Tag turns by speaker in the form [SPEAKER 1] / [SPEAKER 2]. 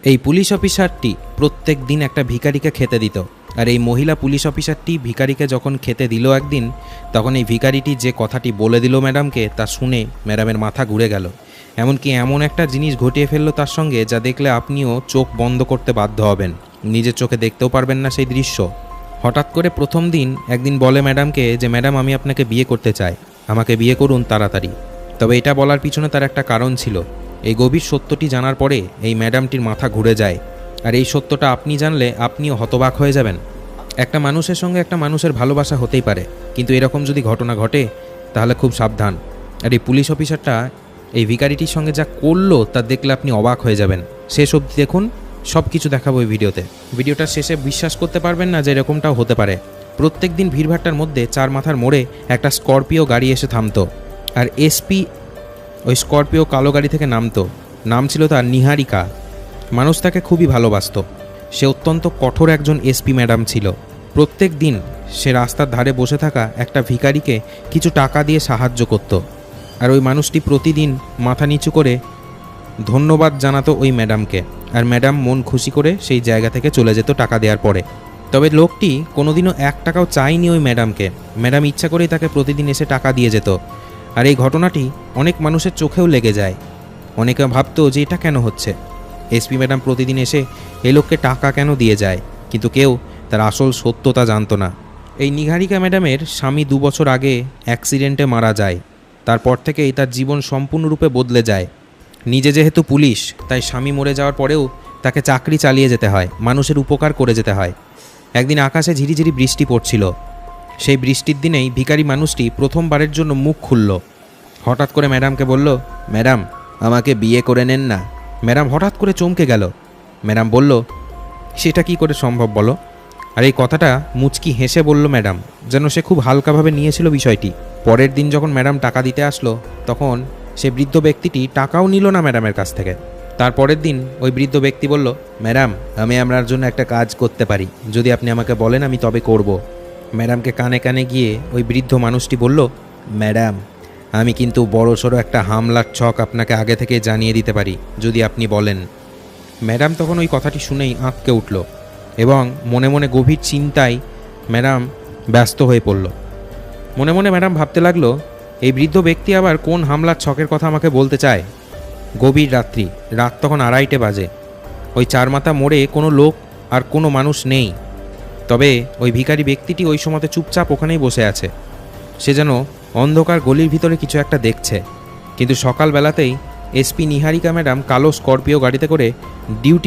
[SPEAKER 1] এই পুলিশ অফিসারটি প্রত্যেক দিন একটা ভিখারিকে খেতে দিত। আর এই মহিলা পুলিশ অফিসারটি ভিখারিকে যখন খেতে দিল একদিন, তখন এই ভিখারিটি যে কথাটি বলে দিল ম্যাডামকে, তা শুনে ম্যাডামের মাথা ঘুরে গেল। এমনকি এমন একটা জিনিস ঘটিয়ে ফেললো তার সঙ্গে, যা দেখলে আপনিও চোখ বন্ধ করতে বাধ্য হবেন, নিজের চোখে দেখতেও পারবেন না সেই দৃশ্য। হঠাৎ করে প্রথম দিন একদিন বলে ম্যাডামকে যে, ম্যাডাম আমি আপনাকে বিয়ে করতে চাই, আমাকে বিয়ে করুন তাড়াতাড়ি। তবে এটা বলার পিছনে তার একটা কারণ ছিল। এই গভীর সত্যটি জানার পরে এই ম্যাডামটির মাথা ঘুরে যায়। আর এই সত্যটা আপনি জানলে আপনিও হতবাক হয়ে যাবেন। একটা মানুষের সঙ্গে একটা মানুষের ভালোবাসা হতেই পারে, কিন্তু এরকম যদি ঘটনা ঘটে তাহলে খুব সাবধান। আর এই পুলিশ অফিসারটা এই ভিখারিটির সঙ্গে যা করলো তা দেখলে আপনি অবাক হয়ে যাবেন। শেষ অবধি দেখুন, সব কিছু দেখাবো এই ভিডিওতে। ভিডিওটার শেষে বিশ্বাস করতে পারবেন না যে এরকমটাও হতে পারে। প্রত্যেক দিন ভিড়ভাট্টার মধ্যে চার মাথার মোড়ে একটা স্করপিও গাড়ি এসে থামতো। আর এসপি ওই স্করপিও কালো গাড়ি থেকে নামতো। নাম ছিল তার নিহারিকা। মানুষ তাকে খুবই ভালোবাসত। সে অত্যন্ত কঠোর একজন এসপি ম্যাডাম ছিল। প্রত্যেক দিন সে রাস্তার ধারে বসে থাকা একটা ভিখারিকে কিছু টাকা দিয়ে সাহায্য করত। আর ওই মানুষটি প্রতিদিন মাথা নিচু করে ধন্যবাদ জানাতো ওই ম্যাডামকে। আর ম্যাডাম মন খুশি করে সেই জায়গা থেকে চলে যেত টাকা দেওয়ার পরে। তবে লোকটি কোনোদিনও 1 টাকাও চায়নি ওই ম্যাডামকে। ম্যাডাম ইচ্ছা করেই তাকে প্রতিদিন এসে টাকা দিয়ে যেত। আর এই ঘটনাটি অনেক মানুষের চোখেও লেগে যায়। অনেকে ভাবতো যে এটা কেন হচ্ছে, এসপি ম্যাডাম প্রতিদিন এসে এই লোককে টাকা কেন দিয়ে যায়, কিন্তু কেউ তার আসল সত্যতা জানতো না। এই নিহারিকা ম্যাডামের স্বামী 2 বছর আগে অ্যাক্সিডেন্টে মারা যায়। তারপর থেকেই তার জীবন সম্পূর্ণরূপে বদলে যায়। নিজে যেহেতু পুলিশ, তাই স্বামী মরে যাওয়ার পরেও তাকে চাকরি চালিয়ে যেতে হয়, মানুষের উপকার করে যেতে হয়। একদিন আকাশে ঝিরিঝিরি বৃষ্টি পড়ছিল। সেই বৃষ্টির দিনেই ভিখারি মানুষটি প্রথমবারের জন্য মুখ খুলল। হঠাৎ করে ম্যাডামকে বলল, ম্যাডাম আমাকে বিয়ে করে নেন না। ম্যাডাম হঠাৎ করে চমকে গেল। ম্যাডাম বলল, সেটা কি করে সম্ভব বলো? আর এই কথাটা মুচকি হেসে বলল ম্যাডাম, যেন সে খুব হালকাভাবে নিয়েছিল বিষয়টি। পরের দিন যখন ম্যাডাম টাকা দিতে আসলো, তখন সে বৃদ্ধ ব্যক্তিটি টাকাও নিল না ম্যাডামের কাছ থেকে। তারপরের দিন ওই বৃদ্ধ ব্যক্তি বলল, ম্যাডাম আমি আপনার জন্য একটা কাজ করতে পারি, যদি আপনি আমাকে বলেন আমি তবে করব। ম্যাডামকে কানে কানে গিয়ে ওই বৃদ্ধ মানুষটি বলল, ম্যাডাম আমি কিন্তু বড়সড় একটা হামলার ছক আপনাকে আগে থেকে জানিয়ে দিতে পারি, যদি আপনি বলেন। ম্যাডাম তখন ওই কথাটি শুনেই আঁতকে উঠল এবং মনে মনে গভীর চিন্তায় ম্যাডাম ব্যস্ত হয়ে পড়ল। মনে মনে ম্যাডাম ভাবতে লাগলো, এই বৃদ্ধ ব্যক্তি আবার কোন হামলার ছকের কথা আমাকে বলতে চায়। গভীর রাত্রি, রাত তখন 2:30 বাজে। ওই চারমাথা মোড়ে কোনো লোক আর কোনো মানুষ নেই। তবে ওই ভিখারি ব্যক্তিটি ওই সময়তে চুপচাপ ওখানেই বসে আছে। সে যেন অন্ধকার গলির ভিতরে কিছু একটা দেখছে। কিন্তু সকালবেলাতেই এসপি নিহারিকা ম্যাডাম কালো স্করপিও গাড়িতে করে ডিউটি